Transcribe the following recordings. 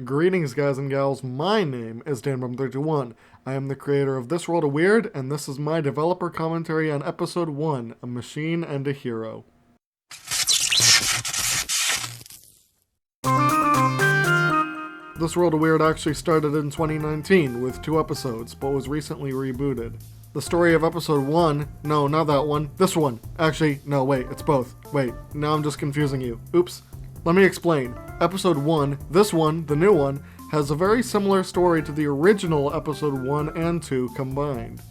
Greetings, guys and gals. My name is DanBum31. I am the creator of This World of Weird, and this is my developer commentary on Episode 1, A Machine and a Hero. This World of Weird actually started in 2019 with 2 episodes, but was recently rebooted. The story of Episode 1, no, not that one, this one. Actually, no, wait, it's both. Wait, now I'm just confusing you. Oops. Let me explain. Episode 1, this one, the new one, has a very similar story to the original Episode 1 and 2 combined.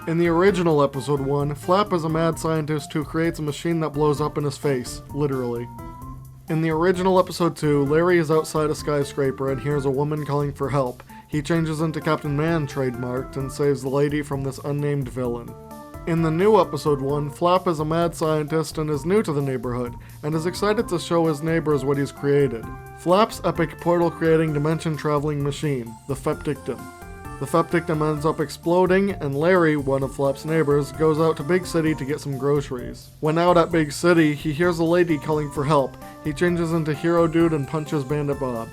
In the original Episode 1, Flap is a mad scientist who creates a machine that blows up in his face, literally. In the original Episode 2, Larry is outside a skyscraper and hears a woman calling for help. He changes into Captain Man, trademarked, and saves the lady from this unnamed villain. In the new Episode 1, Flap is a mad scientist and is new to the neighborhood, and is excited to show his neighbors what he's created. Flap's epic portal-creating dimension-traveling machine, the Feptictum. The Feptictum ends up exploding, and Larry, one of Flap's neighbors, goes out to Big City to get some groceries. When out at Big City, he hears a lady calling for help. He changes into Hero Dude and punches Bandit Bob.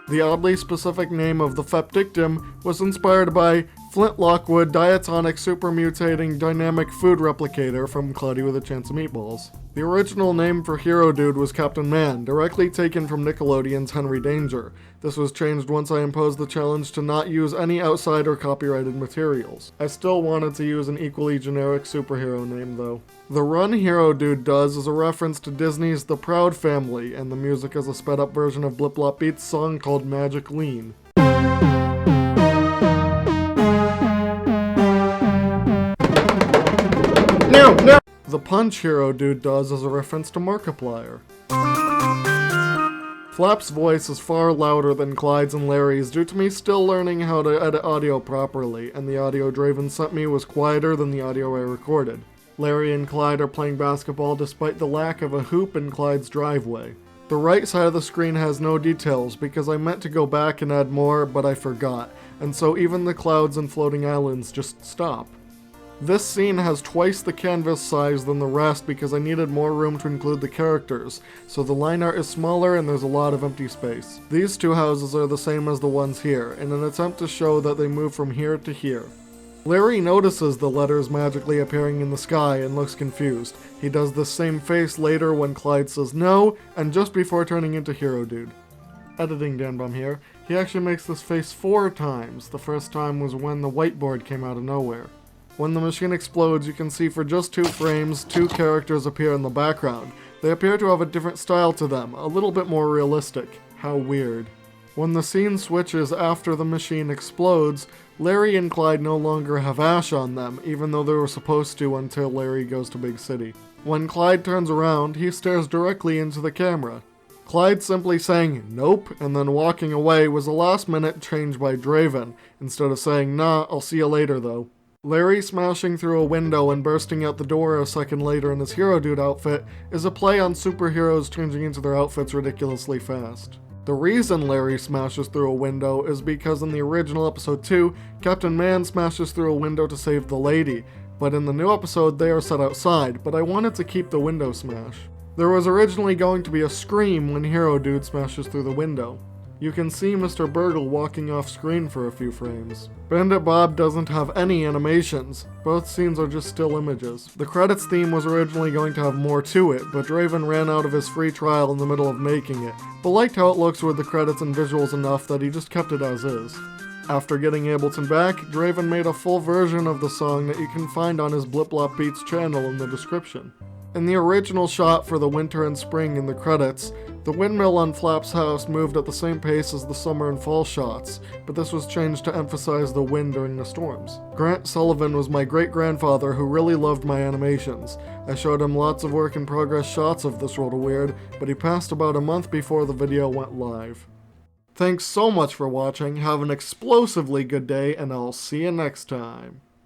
The oddly specific name of the Feptictum was inspired by Flint Lockwood Diatonic Super Mutating Dynamic Food Replicator from Cloudy with a Chance of Meatballs. The original name for Hero Dude was Captain Man, directly taken from Nickelodeon's Henry Danger. This was changed once I imposed the challenge to not use any outside or copyrighted materials. I still wanted to use an equally generic superhero name though. The run Hero Dude does is a reference to Disney's The Proud Family, and the music is a sped up version of Blip Blop Beat's song called Magic Lean. No! The punch Hero Dude does is a reference to Markiplier. Flap's voice is far louder than Clyde's and Larry's due to me still learning how to edit audio properly, and the audio Draven sent me was quieter than the audio I recorded. Larry and Clyde are playing basketball despite the lack of a hoop in Clyde's driveway. The right side of the screen has no details because I meant to go back and add more, but I forgot, and so even the clouds and floating islands just stop. This scene has twice the canvas size than the rest because I needed more room to include the characters, so the line art is smaller and there's a lot of empty space. These 2 houses are the same as the ones here, in an attempt to show that they move from here to here. Larry notices the letters magically appearing in the sky and looks confused. He does the same face later when Clyde says no, and just before turning into Hero Dude. Editing DanBum here, he actually makes this face 4 times. The first time was when the whiteboard came out of nowhere. When the machine explodes, you can see for just 2 frames, 2 characters appear in the background. They appear to have a different style to them, a little bit more realistic. How weird. When the scene switches after the machine explodes, Larry and Clyde no longer have ash on them, even though they were supposed to until Larry goes to Big City. When Clyde turns around, he stares directly into the camera. Clyde simply saying, "Nope," and then walking away was a last-minute change by Draven, instead of saying, "Nah, I'll see you later though." Larry smashing through a window and bursting out the door a second later in his Hero Dude outfit is a play on superheroes changing into their outfits ridiculously fast. The reason Larry smashes through a window is because in the original Episode 2, Captain Man smashes through a window to save the lady, but in the new episode they are set outside, but I wanted to keep the window smash. There was originally going to be a scream when Hero Dude smashes through the window. You can see Mr. Burgle walking off screen for a few frames. Bandit Bob doesn't have any animations. Both scenes are just still images. The credits theme was originally going to have more to it, but Draven ran out of his free trial in the middle of making it, but liked how it looks with the credits and visuals enough that he just kept it as is. After getting Ableton back, Draven made a full version of the song that you can find on his Blip Blop Beats channel in the description. In the original shot for the winter and spring in the credits, the windmill on Flap's house moved at the same pace as the summer and fall shots, but this was changed to emphasize the wind during the storms. Grant Sullivan was my great-grandfather who really loved my animations. I showed him lots of work-in-progress shots of This World of Weird, but he passed about a month before the video went live. Thanks so much for watching, have an explosively good day, and I'll see you next time.